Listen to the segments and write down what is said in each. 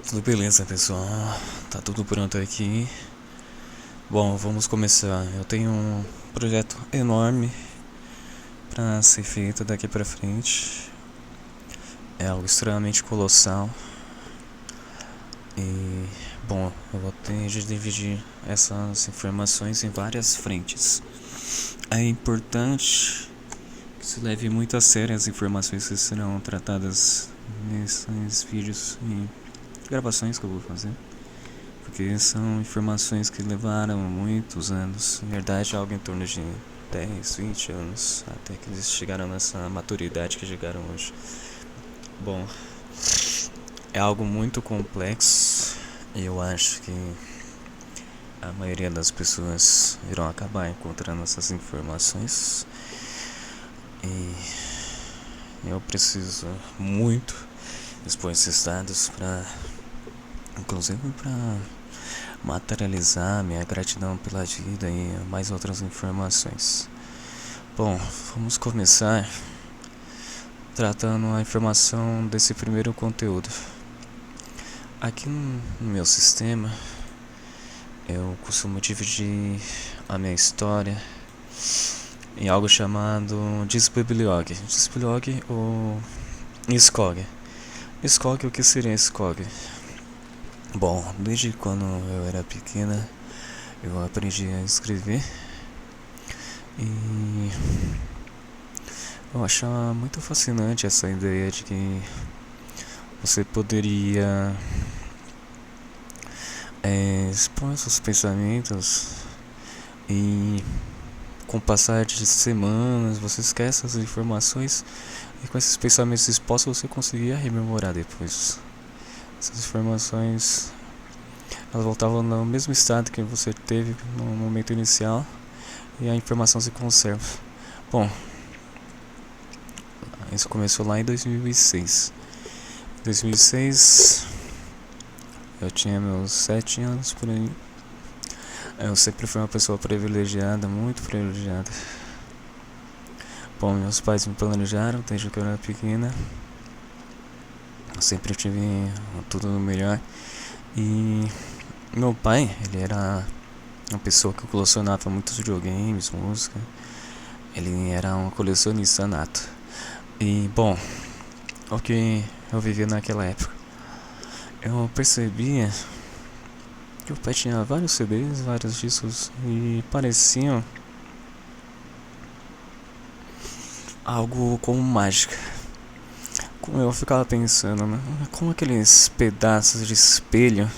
Tudo beleza, pessoal? Tá tudo pronto aqui. Bom, vamos começar. Eu tenho um projeto enorme para ser feito daqui para frente. É algo extremamente colossal. E, bom, eu vou ter de dividir essas informações em várias frentes. É importante que se leve muito a sério as informações que serão tratadas nesses vídeos e gravações que eu vou fazer, porque são informações que levaram muitos anos, na verdade algo em torno de 10, 20 anos, até que eles chegaram nessa maturidade que chegaram hoje. Bom, é algo muito complexo e eu acho que a maioria das pessoas irão acabar encontrando essas informações e eu preciso muito expor esses dados inclusive para materializar minha gratidão pela vida e mais outras informações. Bom, vamos começar tratando a informação desse primeiro conteúdo. Aqui no meu sistema, eu costumo dividir a minha história em algo chamado Disbibliog. Disbibliog ou SCOG. SCOG, o que seria SCOG? Bom, desde quando eu era pequena, eu aprendi a escrever e eu achava muito fascinante essa ideia de que você poderia expor seus pensamentos e com o passar de semanas você esquece as informações e com esses pensamentos expostos você conseguia rememorar depois. Essas informações, elas voltavam no mesmo estado que você teve no momento inicial e a informação se conserva. Bom, isso começou lá em 2006. Em 2006, eu tinha meus 7 anos por aí. Eu sempre fui uma pessoa privilegiada, muito privilegiada. Bom, meus pais me planejaram desde que eu era pequena. Eu sempre tive tudo no melhor. E meu pai, ele era uma pessoa que colecionava muitos videogames, música. Ele era um colecionista nato. E, bom, o que eu vivia naquela época? Eu percebia que o pai tinha vários CDs, vários discos e pareciam algo como mágica. Como eu ficava pensando, né? Como aqueles pedaços de espelho,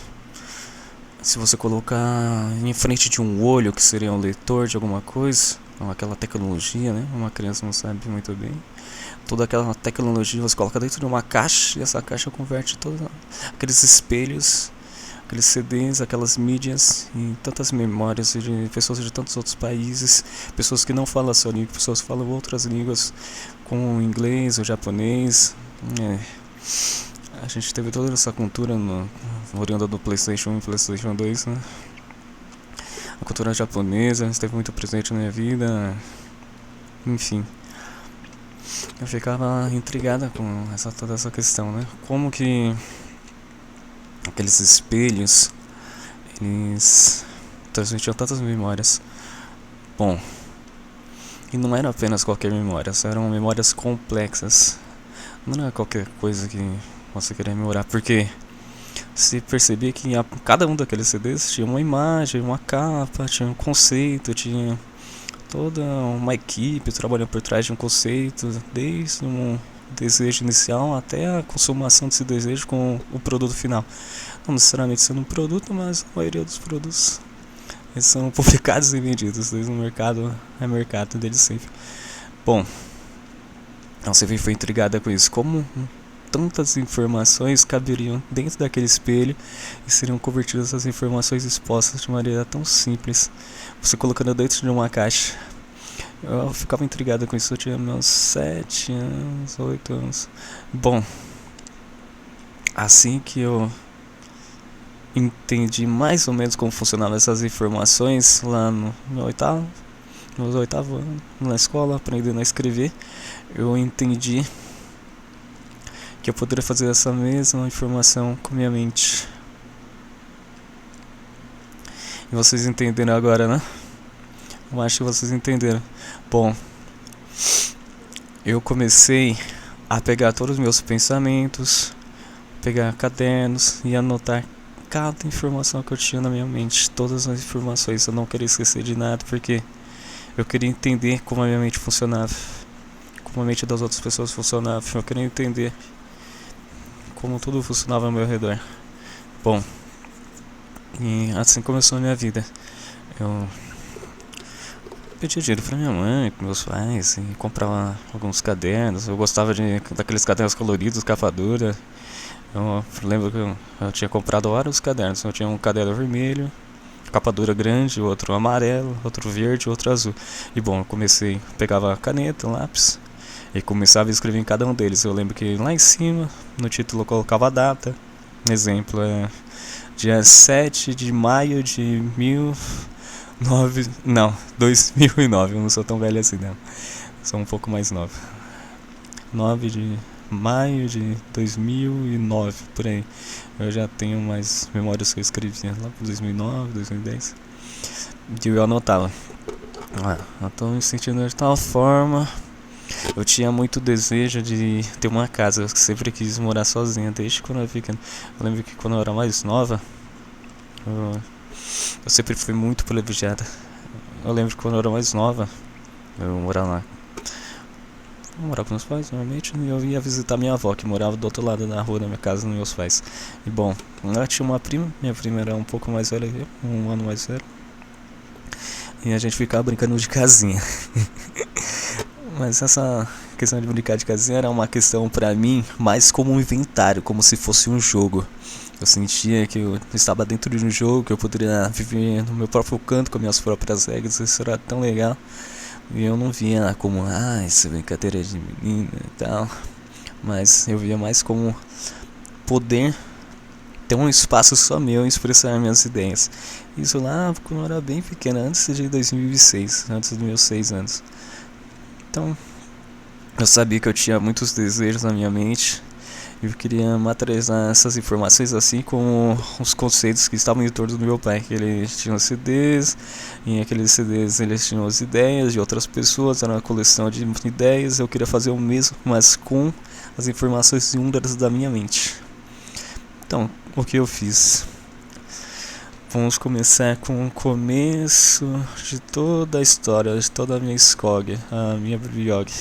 se você colocar em frente de um olho, que seria um leitor de alguma coisa, ou aquela tecnologia, né? Uma criança não sabe muito bem. Toda aquela tecnologia você coloca dentro de uma caixa e essa caixa converte todos aqueles espelhos, aqueles CDs, aquelas mídias em tantas memórias de pessoas de tantos outros países, pessoas que não falam a sua língua, pessoas que falam outras línguas, como o inglês, o japonês. A gente teve toda essa cultura oriunda do PlayStation 1 e PlayStation 2, né? A cultura japonesa esteve muito presente na minha vida. Enfim, eu ficava intrigada com toda essa questão, né? Como que aqueles espelhos, eles transmitiam tantas memórias. Bom, e não era apenas qualquer memória, eram memórias complexas. Não era qualquer coisa que você queria memorar, porque se percebia que cada um daqueles CDs tinha uma imagem, uma capa, tinha um conceito, tinha toda uma equipe trabalhando por trás de um conceito, desde um desejo inicial até a consumação desse desejo com o produto final. Não necessariamente sendo um produto, mas a maioria dos produtos eles são publicados e vendidos, desde o mercado a mercado deles sempre. Bom, então você foi intrigada com isso. Como tantas informações caberiam dentro daquele espelho e seriam convertidas essas informações expostas de maneira tão simples, você colocando dentro de uma caixa. Eu ficava intrigado com isso, eu tinha meus 7 anos, 8 anos. Bom, assim que eu entendi mais ou menos como funcionavam essas informações lá no meu oitavo ano, na escola, aprendendo a escrever, eu entendi que eu poderia fazer essa mesma informação com minha mente. E vocês entenderam agora, né? Eu acho que vocês entenderam. Bom, eu comecei a pegar todos os meus pensamentos, pegar cadernos e anotar cada informação que eu tinha na minha mente, todas as informações. Eu não queria esquecer de nada, porque eu queria entender como a minha mente funcionava, como a mente das outras pessoas funcionava. Eu queria entender como tudo funcionava ao meu redor. Bom, e assim começou a minha vida. Eu pedia dinheiro pra minha mãe, pros meus pais, e comprava alguns cadernos. Eu gostava daqueles cadernos coloridos, capa dura. Eu lembro que eu tinha comprado vários cadernos. Eu tinha um caderno vermelho, capa dura grande, outro amarelo, outro verde, outro azul. E bom, eu comecei, pegava caneta, lápis e começava a escrever em cada um deles. Eu lembro que lá em cima, no título, eu colocava a data. Exemplo, dia 7 de maio de 2009. Eu não sou tão velho assim, não. Sou um pouco mais novo. 9 de maio de 2009, por aí. Eu já tenho mais memórias que eu escrevia lá por 2009, 2010. Que eu anotava. Eu tô me sentindo de tal forma. Eu tinha muito desejo de ter uma casa. Eu sempre quis morar sozinha, desde quando eu era pequeno. Eu lembro que quando eu era mais nova, eu sempre fui muito privilegiada. Eu lembro que quando eu era mais nova, eu morava com meus pais, normalmente, e eu ia visitar minha avó, que morava do outro lado da rua da minha casa, dos meus pais. E bom, ela tinha uma prima, minha prima era um pouco mais velha que eu, um ano mais velho. E a gente ficava brincando de casinha. Mas essa questão de brincar de casinha era uma questão pra mim mais como um inventário, como se fosse um jogo. Eu sentia que eu estava dentro de um jogo, que eu poderia viver no meu próprio canto com minhas próprias regras. Isso era tão legal. E eu não via como, essa brincadeira de menina e tal. Mas eu via mais como poder ter um espaço só meu e expressar minhas ideias. Isso lá quando eu era bem pequeno, antes de 2006, antes dos meus 6 anos. Então, eu sabia que eu tinha muitos desejos na minha mente. Eu queria materializar essas informações, assim como os conceitos que estavam em torno do meu pai, que ele tinha os CDs, e em aqueles CDs eles tinham as ideias de outras pessoas, era uma coleção de ideias. Eu queria fazer o mesmo, mas com as informações únicas da minha mente. Então, o que eu fiz? Vamos começar com o começo de toda a história, de toda a minha SCOG, a minha biblioteca.